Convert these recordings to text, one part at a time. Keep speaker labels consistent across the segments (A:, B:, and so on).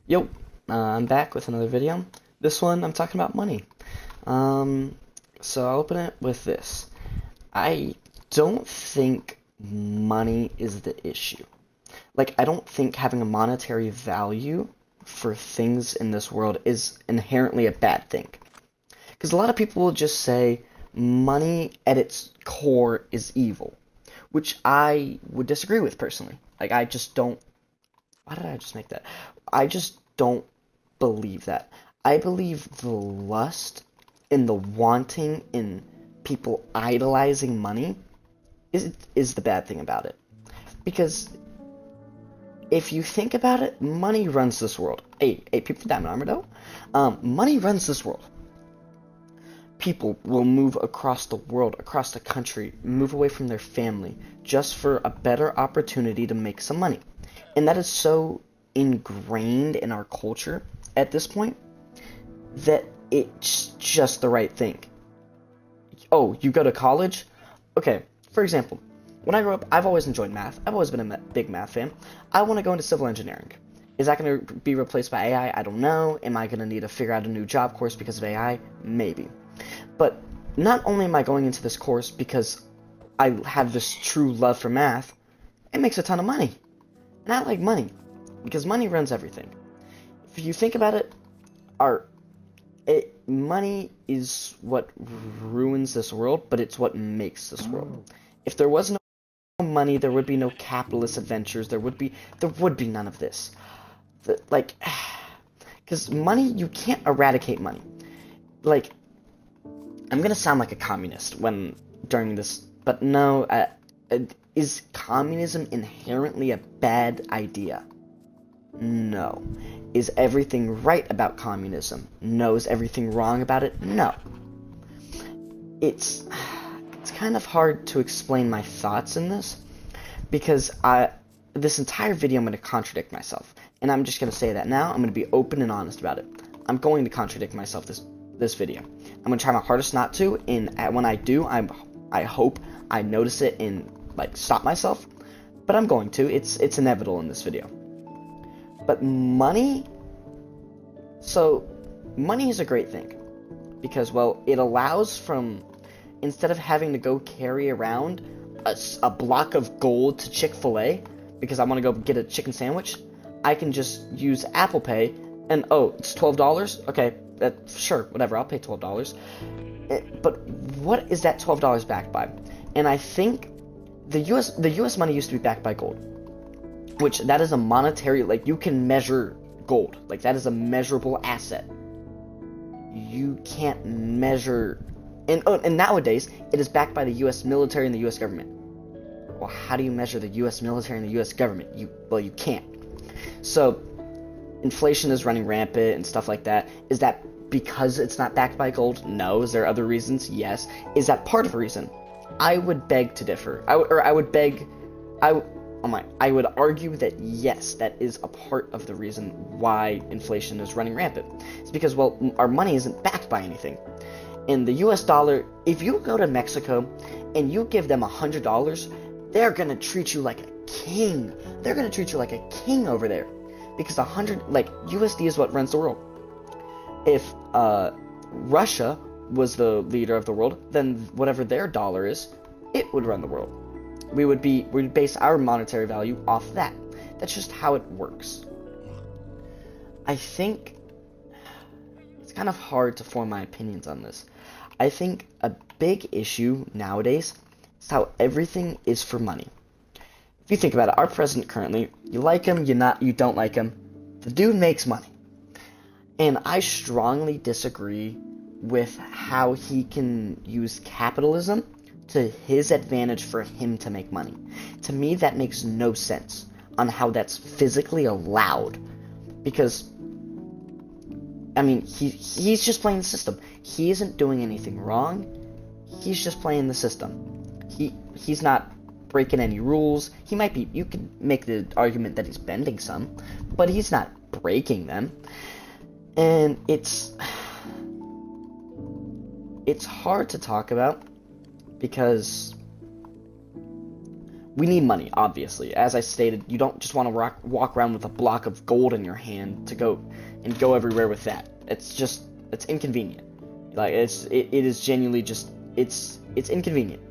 A: Yo, I'm back with another video. This one, I'm talking about money. Um, so I'll open it with this. I don't think money is the issue. Like, I don't think having a monetary value for things in this world is inherently a bad thing. Because a lot of people will just say money at its core is evil, which I would disagree with personally. Like, I just don't. Why did I just make that? I just don't believe that. I believe the lust and the wanting in people idolizing money is the bad thing about it. Because if you think about it, money runs this world. Hey, people with diamond armor though. Money runs this world. People will move across the world, across the country, move away from their family just for a better opportunity to make some money. And that is so ingrained in our culture at this point that it's just the right thing. Oh, you go to college? Okay, for example, when I grew up, I've always enjoyed math. I've always been a big math fan. I want to go into civil engineering. Is that going to be replaced by AI? I don't know. Am I going to need to figure out a new job course because of AI? Maybe. But not only am I going into this course because I have this true love for math, it makes a ton of money. And I like money because money runs everything. If you think about it, money is what ruins this world, but it's what makes this world. If there was no money, there would be no capitalist adventures. There would be none of this. Like, because money, you can't eradicate money. Like, I'm gonna sound like a communist during this, but no. Is communism inherently a bad idea? No. Is everything right about communism? No. Is everything wrong about it? No. It's kind of hard to explain my thoughts in this because this entire video I'm going to contradict myself, and I'm just going to say that now. I'm going to be open and honest about it. I'm going to contradict myself this video. I'm going to try my hardest not to, and when I do, I hope I notice it and like stop myself, but I'm going to. It's inevitable in this video. But money is a great thing because, well, it allows instead of having to go carry around a block of gold to Chick-fil-A because I want to go get a chicken sandwich, I can just use Apple Pay and, oh, it's $12? Okay, sure, whatever, I'll pay $12. But what is that $12 backed by? And I think the US money used to be backed by gold, which that is a monetary, like, you can measure gold. Like, that is a measurable asset. You can't measure, and nowadays, it is backed by the US military and the US government. Well, how do you measure the US military and the US government? You can't. So, inflation is running rampant and stuff like that. Is that because it's not backed by gold? No. Is there other reasons? Yes. Is that part of a reason? I would beg to differ. I would argue that yes, that is a part of the reason why inflation is running rampant. It's because, well, our money isn't backed by anything. In the US dollar, if you go to Mexico and you give them $100, they're gonna treat you like a king. They're gonna treat you like a king over there. Because USD is what runs the world. If Russia was the leader of the world, then whatever their dollar is, it would run the world. We'd base our monetary value off that. That's just how it works. I think it's kind of hard to form my opinions on this. I think a big issue nowadays is how everything is for money. If you think about it, our president currently, you like him, you don't like him, the dude makes money. And I strongly disagree with how he can use capitalism to his advantage for him to make money. To me, that makes no sense on how that's physically allowed. Because, I mean, he's just playing the system. He isn't doing anything wrong. He's just playing the system. He's not breaking any rules. You could make the argument that he's bending some, but he's not breaking them. And it's hard to talk about because, we need money, obviously. As I stated, you don't just want to walk around with a block of gold in your hand to go everywhere with that. It's inconvenient. Like it is genuinely just it's inconvenient.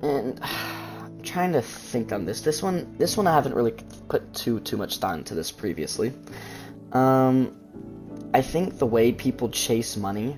A: And I'm trying to think on this. This one I haven't really put too much thought into this previously. I think the way people chase money,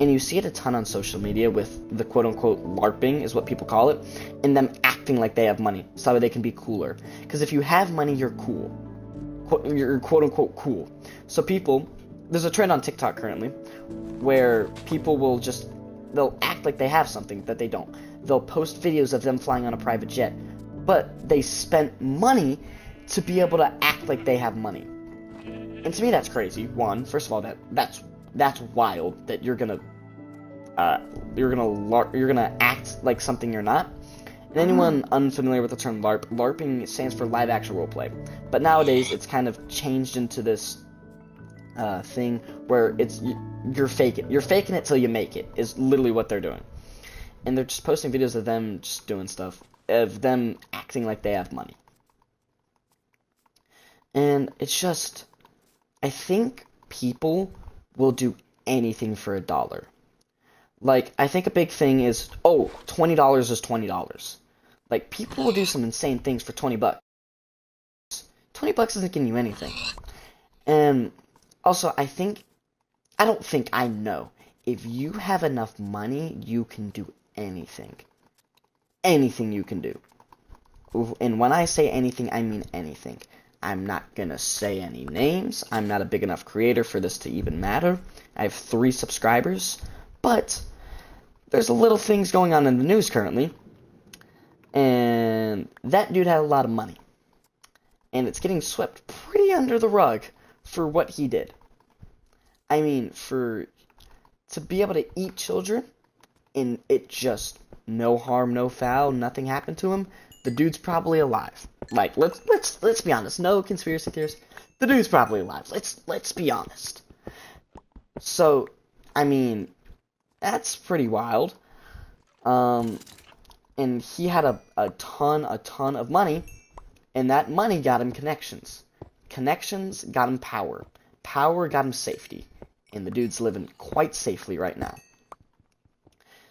A: and you see it a ton on social media with the quote-unquote LARPing is what people call it, and them acting like they have money so that they can be cooler. Because if you have money, you're cool. You're quote-unquote cool. So there's a trend on TikTok currently where people they'll act like they have something that they don't. They'll post videos of them flying on a private jet, but they spent money to be able to act like they have money. And to me, that's crazy. First of all, that's wild that you're gonna act like something you're not. And anyone unfamiliar with the term LARPing stands for live action roleplay. But nowadays, it's kind of changed into this thing where you're faking it till you make it is literally what they're doing. And they're just posting videos of them just doing stuff, of them acting like they have money. And it's just, I think people will do anything for $1. Like, I think a big thing is, $20 is $20. Like, people will do some insane things for $20. $20 isn't getting you anything. And also, I know, if you have enough money, you can do anything. Anything you can do. And when I say anything, I mean anything. I'm not gonna say any names. I'm not a big enough creator for this to even matter. I have 3 subscribers. But there's a little things going on in the news currently. And that dude had a lot of money. And it's getting swept pretty under the rug for what he did. I mean, to be able to eat children, and it just, no harm, no foul, nothing happened to him, the dude's probably alive. Like, let's be honest. No conspiracy theorists. The dude's probably alive. Let's be honest. So, I mean, that's pretty wild. And he had a ton of money, and that money got him connections. Connections got him power. Power got him safety. And the dude's living quite safely right now.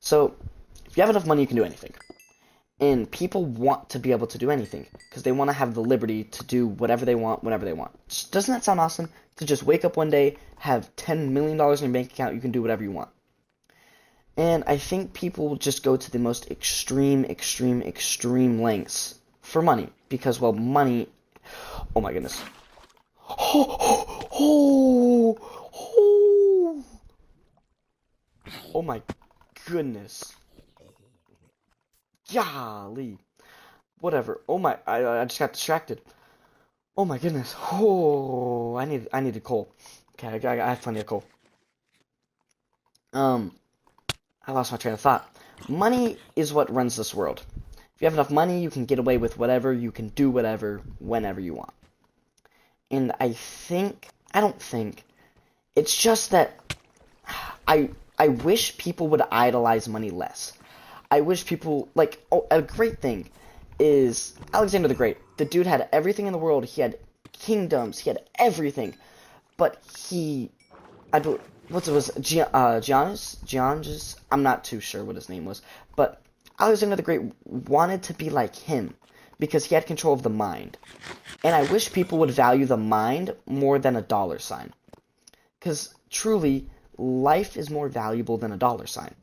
A: So, if you have enough money, you can do anything. And people want to be able to do anything, because they want to have the liberty to do whatever they want, whenever they want. Doesn't that sound awesome? To just wake up one day, have $10 million in your bank account, you can do whatever you want. And I think people will just go to the most extreme lengths for money. Because, well, money... Oh my goodness. Oh my goodness. Golly. Whatever. Oh my, I just got distracted. Oh my goodness. Oh, I needed coal. Okay, I have plenty of coal. I lost my train of thought. Money is what runs this world. If you have enough money, you can get away with whatever, you can do whatever, whenever you want. And it's just that I wish people would idolize money less. I wish people, a great thing is Alexander the Great. The dude had everything in the world. He had kingdoms. He had everything. But Giannis? I'm not too sure what his name was. But Alexander the Great wanted to be like him because he had control of the mind. And I wish people would value the mind more than a dollar sign. Because truly, life is more valuable than a dollar sign.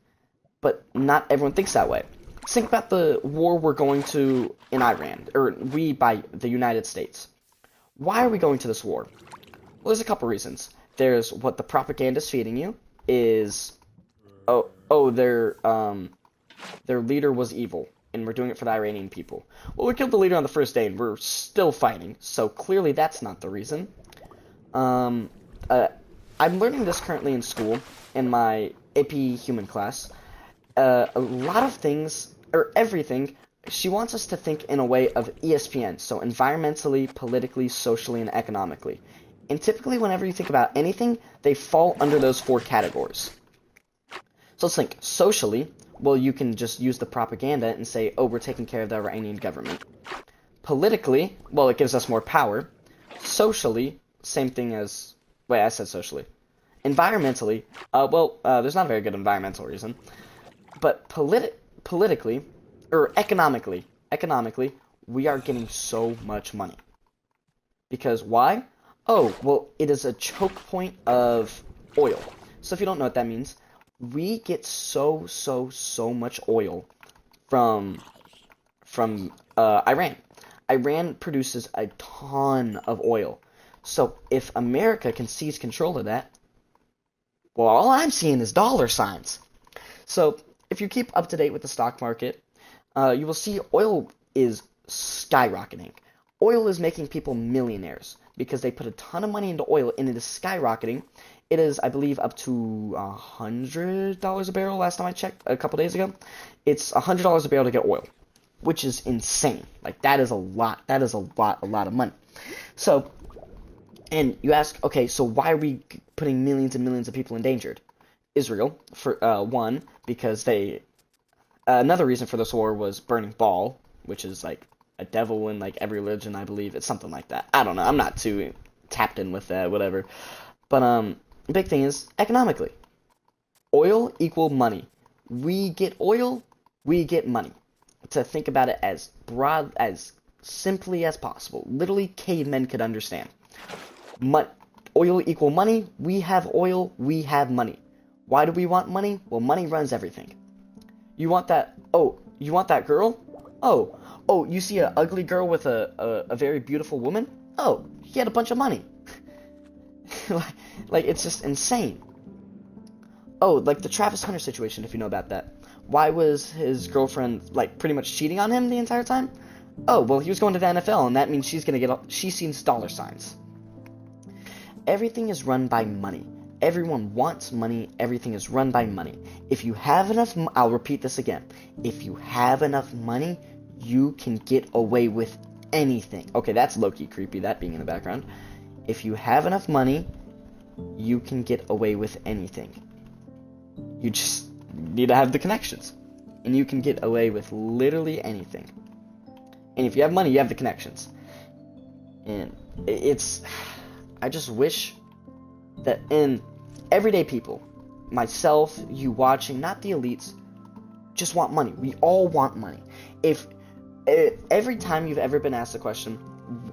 A: But not everyone thinks that way. Think about the war we're going to in Iran, or we by the United States. Why are we going to this war? Well, there's a couple reasons. There's what the propaganda's feeding you is, their leader was evil, and we're doing it for the Iranian people. Well, we killed the leader on the first day, and we're still fighting, so clearly that's not the reason. I'm learning this currently in school, in my AP Human class. A lot of things, or everything, she wants us to think in a way of ESPN, so environmentally, politically, socially, and economically. And typically, whenever you think about anything, they fall under those 4 categories. So let's think. Socially, Well, you can just use the propaganda and say, oh, we're taking care of the Iranian government. Politically, well, it gives us more power. Socially, same thing as... Wait, I said socially. Environmentally, there's not a very good environmental reason. But politically, or economically, we are getting so much money. Because why? Oh, well, it is a choke point of oil. So if you don't know what that means, we get so much oil from Iran. Iran produces a ton of oil. So if America can seize control of that, well, all I'm seeing is dollar signs. So if you keep up to date with the stock market, you will see oil is skyrocketing. Oil is making people millionaires because they put a ton of money into oil and it is skyrocketing. It is, I believe, up to $100 a barrel last time I checked a couple days ago. It's $100 a barrel to get oil, which is insane. Like, that is a lot. That is a lot of money. So, and you ask, okay, so why are we putting millions and millions of people endangered? Israel, for one, because they... another reason for this war was burning Baal, which is like a devil in like every religion, I believe. It's something like that. I don't know. I'm not too tapped in with that, whatever. But the big thing is economically. Oil equal money. We get oil, we get money. To think about it as broad, as simply as possible. Literally, cavemen could understand. Oil equal money. We have oil, we have money. Why do we want money? Well, money runs everything. You want that? Oh, you want that girl? Oh, you see an ugly girl with a very beautiful woman? Oh, he had a bunch of money. like, it's just insane. Oh, like the Travis Hunter situation, if you know about that. Why was his girlfriend, like, pretty much cheating on him the entire time? Oh, well, he was going to the NFL, and that means she sees dollar signs. Everything is run by money. Everyone wants money. Everything is run by money. If you have enough... I'll repeat this again. If you have enough money, you can get away with anything. Okay, that's low-key creepy, that being in the background. If you have enough money, you can get away with anything. You just need to have the connections. And you can get away with literally anything. And if you have money, you have the connections. And it's... I just wish that in everyday people, myself, you watching, not the elites, just want money. We all want money. If every time you've ever been asked the question,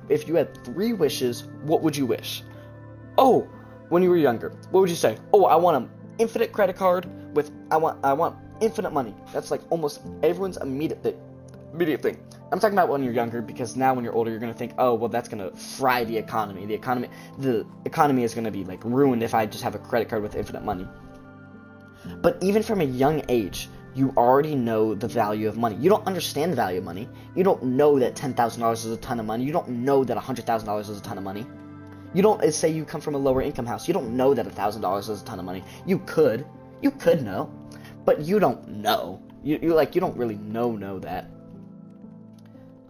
A: if you had 3 wishes, what would you wish? Oh, when you were younger, what would you say? Oh, I want an infinite credit card with I want infinite money. That's like almost everyone's immediate thing. I'm talking about when you're younger, because now when you're older, you're gonna think, oh, well, that's gonna fry the economy. The economy is gonna be like ruined if I just have a credit card with infinite money. But even from a young age, you already know the value of money. You don't understand the value of money. You don't know that $10,000 is a ton of money. You don't know that $100,000 is a ton of money. You don't, say you come from a lower income house. You don't know that $1,000 is a ton of money. You could know, but you don't know. You don't really know that.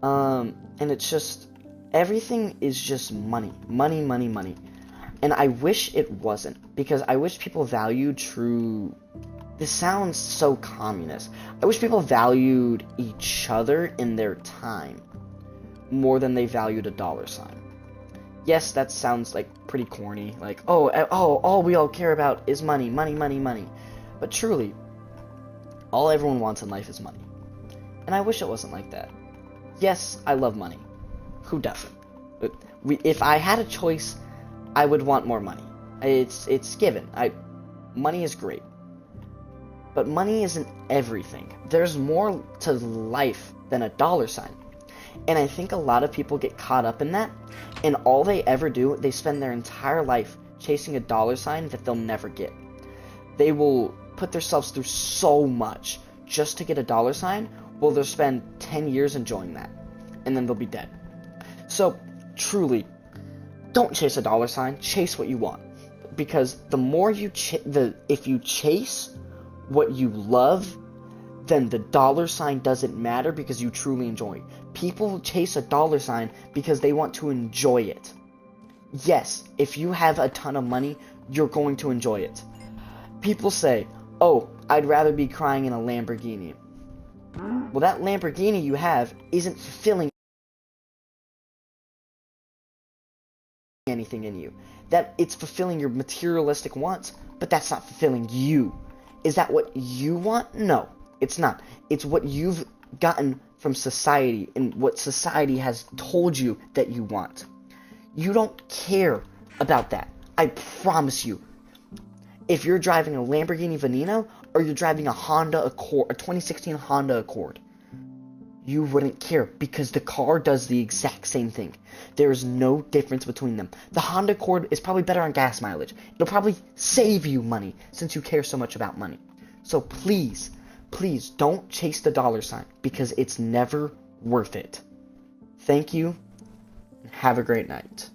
A: And it's just, everything is just money. Money. And I wish it wasn't, because I wish people valued true... This sounds so communist. I wish people valued each other in their time more than they valued a dollar sign. Yes, that sounds like pretty corny. Like, all we all care about is money. But truly, all everyone wants in life is money. And I wish it wasn't like that. Yes, I love money. Who doesn't? If I had a choice, I would want more money. It's given. Money is great. But money isn't everything. There's more to life than a dollar sign. And I think a lot of people get caught up in that, and all they ever do, they spend their entire life chasing a dollar sign that they'll never get. They will put themselves through so much just to get a dollar sign, well, they'll spend 10 years enjoying that, and then they'll be dead. So, truly, don't chase a dollar sign, chase what you want. Because the more you if you chase what you love, then the dollar sign doesn't matter because you truly enjoy it. People chase a dollar sign because they want to enjoy it. Yes, if you have a ton of money, you're going to enjoy it. People say, Oh, I'd rather be crying in a Lamborghini. Well, that Lamborghini you have isn't fulfilling anything in you. That it's fulfilling your materialistic wants, but that's not fulfilling you. Is that what you want? No, it's not. It's what you've gotten from society and what society has told you that you want. You don't care about that. I promise you. If you're driving a Lamborghini Veneno or you're driving a Honda Accord, a 2016 Honda Accord, you wouldn't care because the car does the exact same thing. There is no difference between them. The Honda Accord is probably better on gas mileage. It'll probably save you money since you care so much about money. So please, please don't chase the dollar sign because it's never worth it. Thank you and have a great night.